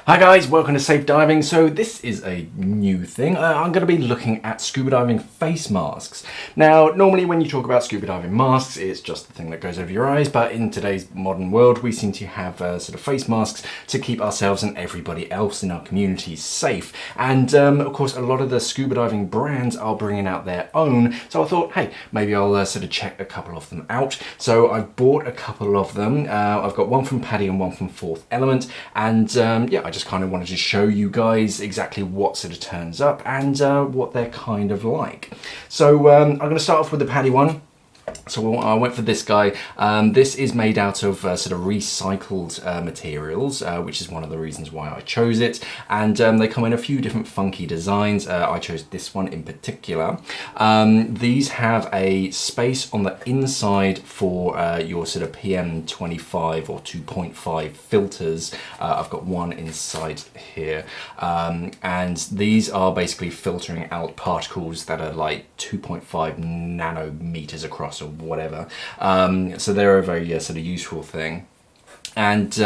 Hi guys, welcome to Safe Diving. So this is a new thing. I'm going to be looking at scuba diving face masks. Now, normally when you talk about scuba diving masks, it's just the thing that goes over your eyes, but in today's modern world, we seem to have sort of face masks to keep ourselves and everybody else in our communities safe. And of course, a lot of the scuba diving brands are bringing out their own. So I thought, hey, maybe I'll sort of check a couple of them out. So I've bought a couple of them. I've got one from Paddy and one from Eleone. And yeah, I just kind of wanted to show you guys exactly what sort of turns up and what they're kind of like. So I'm going to start off with the Paddy one. So I went for this guy. This is made out of sort of recycled materials, which is one of the reasons why I chose it. And they come in a few different funky designs. I chose this one in particular. These have a space on the inside for your sort of PM25 or 2.5 filters. I've got one inside here. And these are basically filtering out particles that are like 2.5 nanometers across or whatever. So they're a very sort of useful thing. And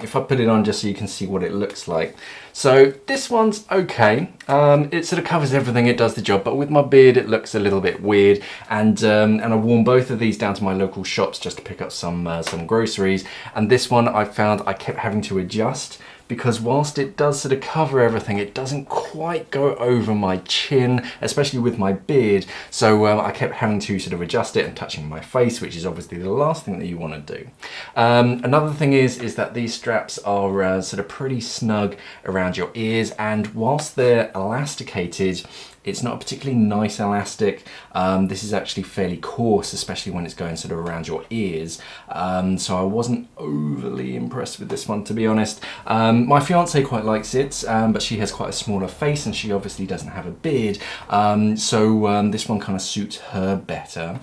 if I put it on just so you can see what it looks like. So this one's okay. It sort of covers everything, it does the job, but with my beard it looks a little bit weird. And I worn both of these down to my local shops just to pick up some groceries. And this one I found I kept having to adjust, because whilst it does sort of cover everything, it doesn't quite go over my chin, especially with my beard. So I kept having to sort of adjust it and touching my face, which is obviously the last thing that you want to do. Another thing is that these straps are sort of pretty snug around your ears, and whilst they're elasticated, it's not a particularly nice elastic. This is actually fairly coarse, especially when it's going sort of around your ears. So I wasn't overly impressed with this one, to be honest. My fiance quite likes it, but she has quite a smaller face and she obviously doesn't have a beard. So this one kind of suits her better.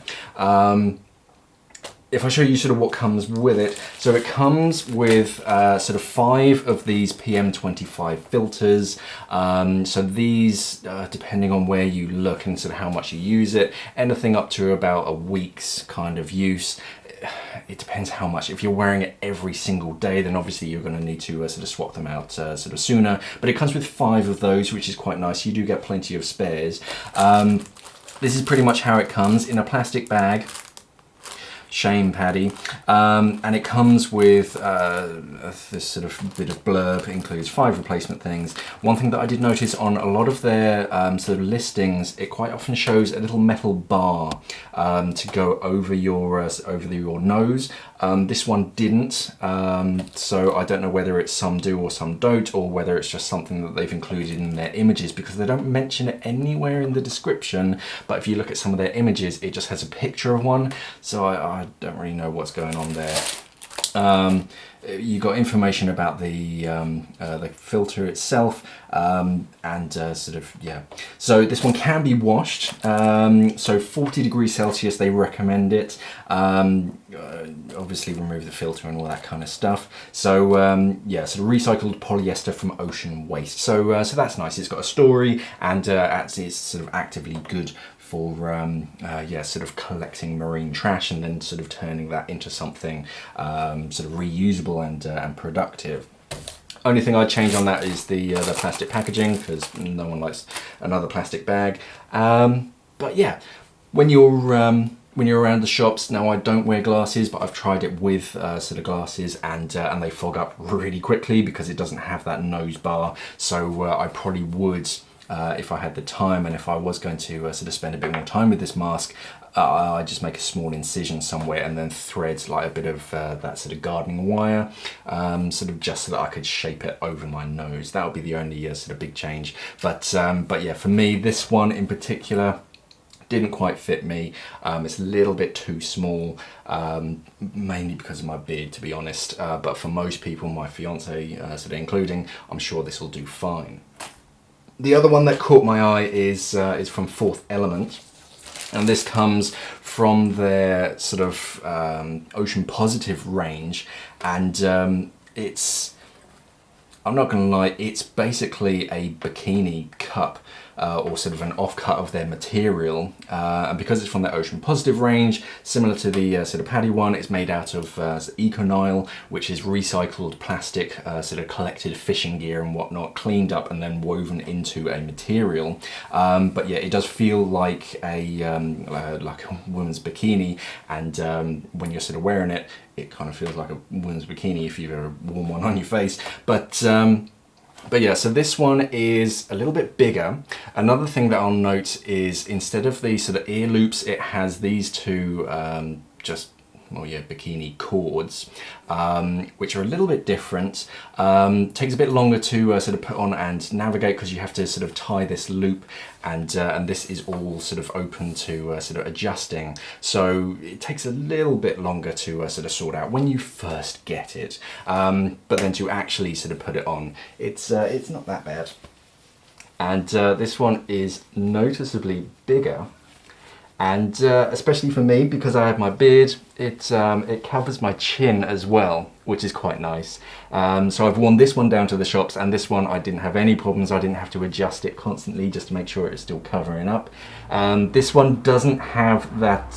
If I show you sort of what comes with it, so it comes with sort of 5 of these PM25 filters. So these, depending on where you look and sort of how much you use it, anything up to about a week's kind of use. It depends how much. If you're wearing it every single day, then obviously you're going to need to sort of swap them out sort of sooner. But it comes with 5 of those, which is quite nice. You do get plenty of spares. This is pretty much how it comes in a plastic bag. Shame, Paddy. And it comes with this sort of bit of blurb, includes 5 replacement things. One thing that I did notice on a lot of their sort of listings, it quite often shows a little metal bar to go over your nose. This one didn't, so I don't know whether it's some do or some don't, or whether it's just something that they've included in their images, because they don't mention it anywhere in the description. But if you look at some of their images, it just has a picture of one, so I don't really know what's going on there. You got information about the filter itself, and sort of, yeah. So this one can be washed. So 40 degrees Celsius, they recommend it. Obviously remove the filter and all that kind of stuff. So yeah, sort of recycled polyester from ocean waste. So so that's nice. It's got a story, and it's sort of actively good for yeah, sort of collecting marine trash and then sort of turning that into something sort of reusable and productive. Only thing I'd change on that is the plastic packaging, because no one likes another plastic bag. But yeah, when you're around the shops, now I don't wear glasses, but I've tried it with sort of glasses, and they fog up really quickly because it doesn't have that nose bar. So I probably would, if I had the time, and if I was going to sort of spend a bit more time with this mask, I just make a small incision somewhere and then thread like a bit of that sort of gardening wire, sort of just so that I could shape it over my nose. That would be the only sort of big change. But yeah, for me, this one in particular didn't quite fit me. It's a little bit too small, mainly because of my beard, to be honest. But for most people, my fiance sort of including, I'm sure this will do fine. The other one that caught my eye is from Eleone. And this comes from their sort of Ocean Positive range, and it's I'm not gonna lie, it's basically a bikini cup, or sort of an offcut of their material, and because it's from the Ocean Positive range, similar to the sort of Paddy one, it's made out of Econile, which is recycled plastic, sort of collected fishing gear and whatnot, cleaned up and then woven into a material. But yeah, it does feel like a woman's bikini, and when you're sort of wearing it, it kind of feels like a woman's bikini if you've ever worn one on your face. But yeah, so this one is a little bit bigger. Another thing that I'll note is instead of these sort of ear loops, it has these two just, well, yeah, bikini cords, which are a little bit different. Takes a bit longer to sort of put on and navigate because you have to sort of tie this loop, and this is all sort of open to sort of adjusting. So it takes a little bit longer to sort of sort out when you first get it, but then to actually sort of put it on, it's not that bad. And this one is noticeably bigger. And especially for me, because I have my beard, it covers my chin as well, which is quite nice. So I've worn this one down to the shops, and this one I didn't have any problems. I didn't have to adjust it constantly just to make sure it's still covering up. This one doesn't have that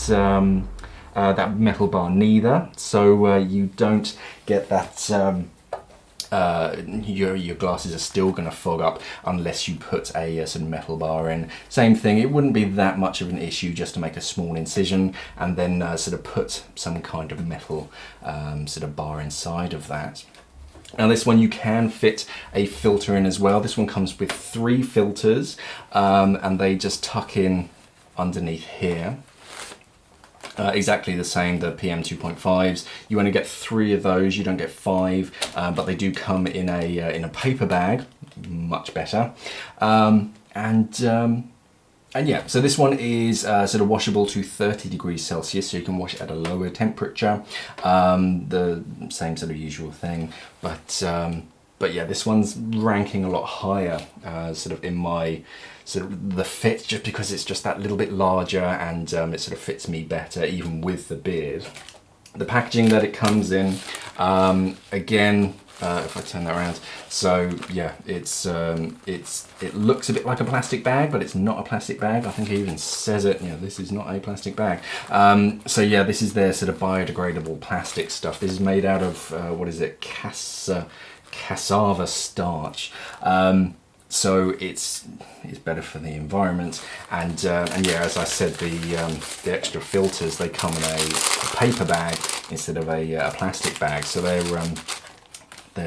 that metal bar neither, so you don't get that. Your glasses are still going to fog up unless you put a sort of metal bar in. Same thing, it wouldn't be that much of an issue just to make a small incision and then sort of put some kind of metal sort of bar inside of that. Now this one you can fit a filter in as well. This one comes with 3 filters, and they just tuck in underneath here. Exactly the same, the PM 2.5s. You only get 3 of those, you don't get 5, but they do come in a paper bag, much better. And yeah, so this one is sort of washable to 30 degrees Celsius, so you can wash it at a lower temperature. The same sort of usual thing, but yeah, this one's ranking a lot higher, sort of in my sort of the fit, just because it's just that little bit larger, and it sort of fits me better even with the beard. The packaging that it comes in, again, if I turn that around, so yeah, it looks a bit like a plastic bag, but it's not a plastic bag. I think it even says it, you know, this is not a plastic bag. So yeah, this is their sort of biodegradable plastic stuff. This is made out of what is it, cassava starch. So it's better for the environment, and yeah, as I said, the extra filters, they come in a paper bag instead of a plastic bag, so they're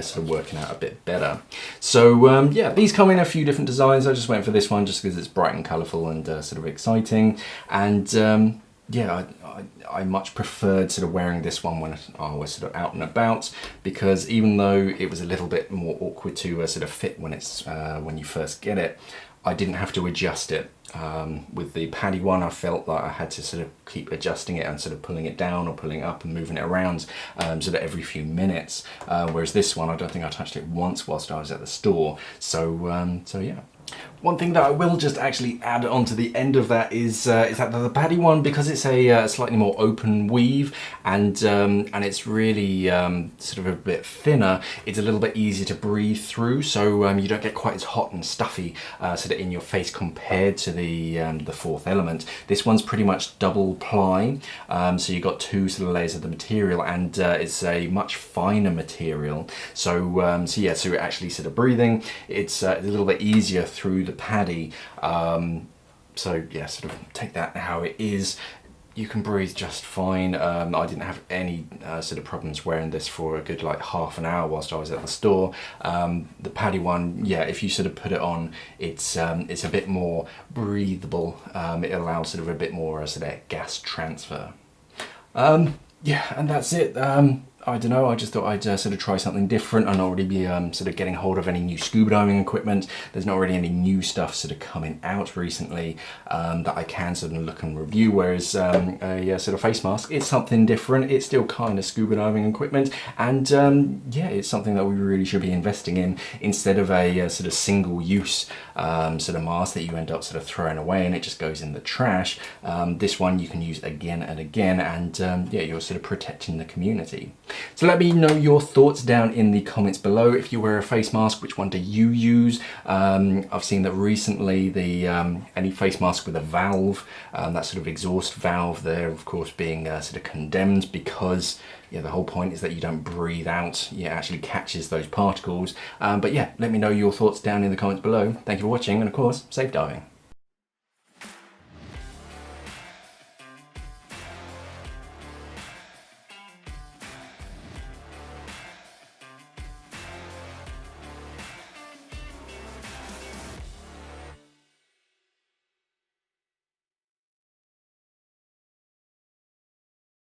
sort of working out a bit better. So yeah, these come in a few different designs. I just went for this one just because it's bright and colourful and sort of exciting, and yeah, I much preferred sort of wearing this one when I was sort of out and about, because even though it was a little bit more awkward to sort of fit when it's when you first get it, I didn't have to adjust it. With the Paddy one, I felt like I had to sort of keep adjusting it and sort of pulling it down or pulling it up and moving it around sort of every few minutes. Whereas this one, I don't think I touched it once whilst I was at the store. So yeah. One thing that I will just actually add on to the end of that is that the Paddy one, because it's a slightly more open weave, and it's really sort of a bit thinner, it's a little bit easier to breathe through, so you don't get quite as hot and stuffy sort of in your face compared to the 4th Element. This one's pretty much double ply, so you've got 2 sort of layers of the material, and it's a much finer material. So so yeah, so actually sort of breathing, it's a little bit easier through the Paddy. So yeah, sort of take that how it is. You can breathe just fine. I didn't have any sort of problems wearing this for a good like half an hour whilst I was at the store. The Paddy one, yeah, if you sort of put it on, it's a bit more breathable. It allows sort of a bit more sort of gas transfer. Yeah, and that's it. I don't know, I just thought I'd sort of try something different and not really be sort of getting hold of any new scuba diving equipment. There's not really any new stuff sort of coming out recently that I can sort of look and review, whereas a sort of face mask, it's something different. It's still kind of scuba diving equipment, and yeah, it's something that we really should be investing in instead of a sort of single-use sort of mask that you end up sort of throwing away and it just goes in the trash. This one you can use again and again, and yeah, you're sort of protecting the community. So let me know your thoughts down in the comments below. If you wear a face mask, which one do you use? I've seen that recently the any face mask with a valve, that sort of exhaust valve there, of course, being sort of condemned because the whole point is that you don't breathe out. It actually catches those particles. But yeah, let me know your thoughts down in the comments below. Thank you for watching, and of course, safe diving.